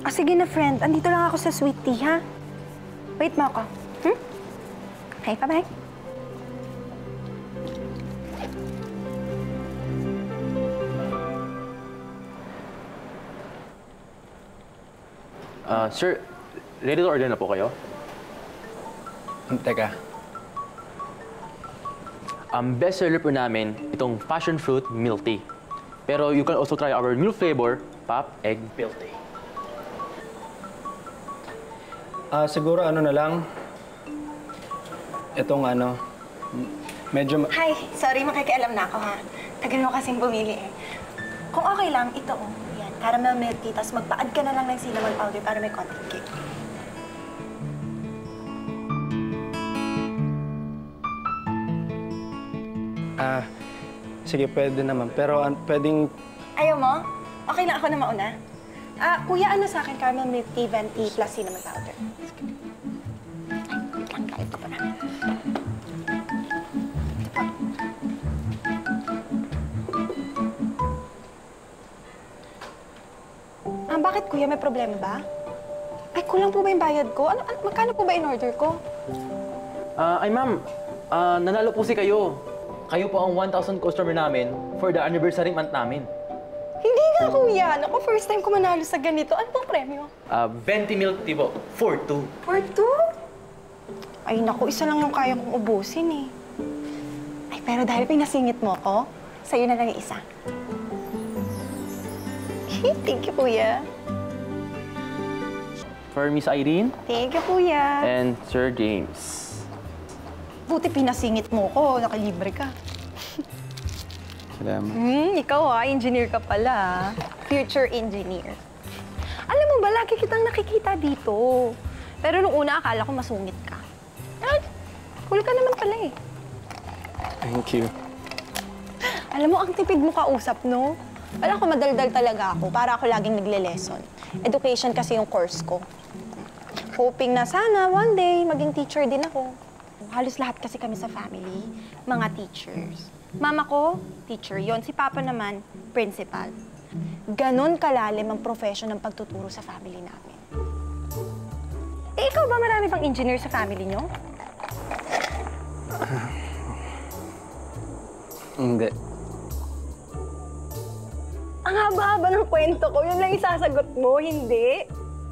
Ah, sige na, friend. Andito lang ako sa sweet tea, ha? Wait mo ako. Hmm? Okay, bye-bye. Sir, ready to order na po kayo? Teka. Ang best seller po namin, itong passion fruit milk tea. Pero you can also try our new flavor, pop egg milk tea. Siguro ano na lang. Itong ano, medyo... Hi, sorry makikialam na ako, ha? Tagal mo kasing bumili, eh. Kung okay lang, ito, oh. Yan, caramel milk tea, tapos magpa-add ka na lang ng cinnamon powder para may konting kick. Sige, pwede naman. Pero pwedeng... Ayaw mo? Okay lang ako na mauna. Kuya, ano sa akin? Caramel milk tea, venti, plus cinnamon powder. Ay, wait lang, kahit ko pa na. Bakit, kuya? May problema ba? Ay, kulang po ba yung bayad ko? Magkano po ba in-order ko? Ay, ma'am. Nanalo po si kayo. Kayo po ang 1,000 customer namin for the anniversary month namin. Hindi nga, kuya. Naku, first time ko manalo sa ganito. Ano pong premyo? Venti milk tea po. For two. For two? Ay, naku, isa lang yung kaya kong ubusin, eh. Ay, pero dahil pinasingit mo ko, sa'yo na lang yung isa. Thank you, kuya. For Miss Irene. Thank you, kuya. And Sir James. Buti pinasingit mo ko, nakalibre ka. Salamat. Ikaw engineer ka pala. Future engineer. Alam mo ba, lagi kitang nakikita dito. Pero nung una, akala ko masungit ka. Cool ka naman pala, eh. Thank you. Alam mo, ang tipid mo kausap, no? Wala ko, madaldal talaga ako. Para ako laging nagle-lesson. Education kasi yung course ko. Hoping na sana, one day, maging teacher din ako. Halos lahat kasi kami sa family, mga teachers. Mama ko, teacher yon. Si Papa naman, principal. Ganon kalalim ang profession ng pagtuturo sa family namin. Eh, ikaw ba marami bang engineer sa family nyo? Hindi. Ang haba-haba ng kwento ko. Yun lang isasagot mo, hindi?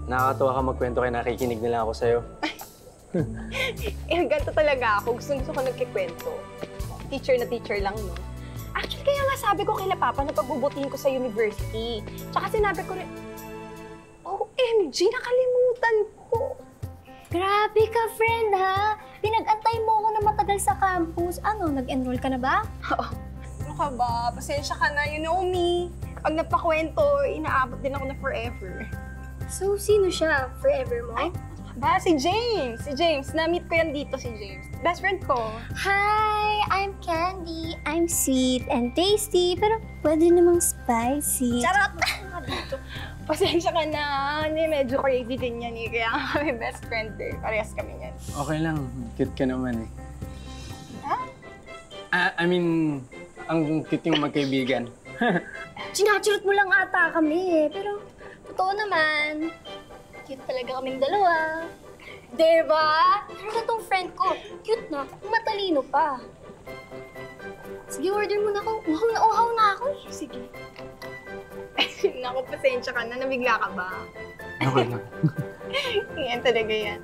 Nakakatuwa ka magkwento kaya nakikinig na lang ako sa'yo. Ganito talaga ako. Gusto ko nagkikwento. Teacher na teacher lang, no? Actually, kaya nga sabi ko kay Papa na pagbubutihin ko sa university. Tsaka sinabi ko rin, OMG, nakalimutan ko. Grabe ka, friend, ha? Pinag-antay mo ako na matagal sa campus. Ano, nag-enroll ka na ba? Oo. Ano ka ba? Pasensya ka na. You know me. Pag napakwento, inaabot din ako na forever. So, sino siya? Forever mo? Ay, si James. Si James. Na-meet ko yan dito, si James. Best friend ko. Hi! I'm Candy. I'm sweet and tasty, pero pwede namang spicy. Charot! Dito. Pasensya ka na. Medyo crazy din yan, eh. Kaya kami best friend, eh. Parehas kami yan. Okay lang. Cute ka naman, eh. Ha? I mean, ang cute yung magkaibigan. Sinachirot mo lang ata kami, pero totoo naman. Cute talaga kaming dalawa. Diba? Pero na tong friend ko, cute na, matalino pa. Sige, order mo na ako. Uhaw na ako. Sige. Naku, pasensya ka na. Nabigla ka ba? Okay lang. Yan talaga yan.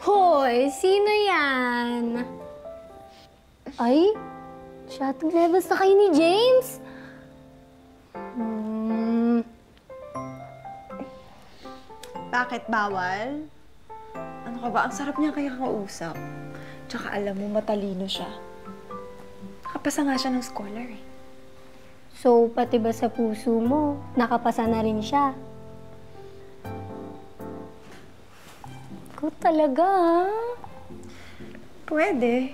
Hoy, sino yan? Ay, shotting levels na kayo ni James? Bakit bawal? Ano ka ba? Ang sarap niya kaya kausap. Tsaka alam mo, matalino siya. Nakapasa nga siya ng scholar, eh. So, pati ba sa puso mo, nakapasa na rin siya? Ikaw talaga, ha? Pwede.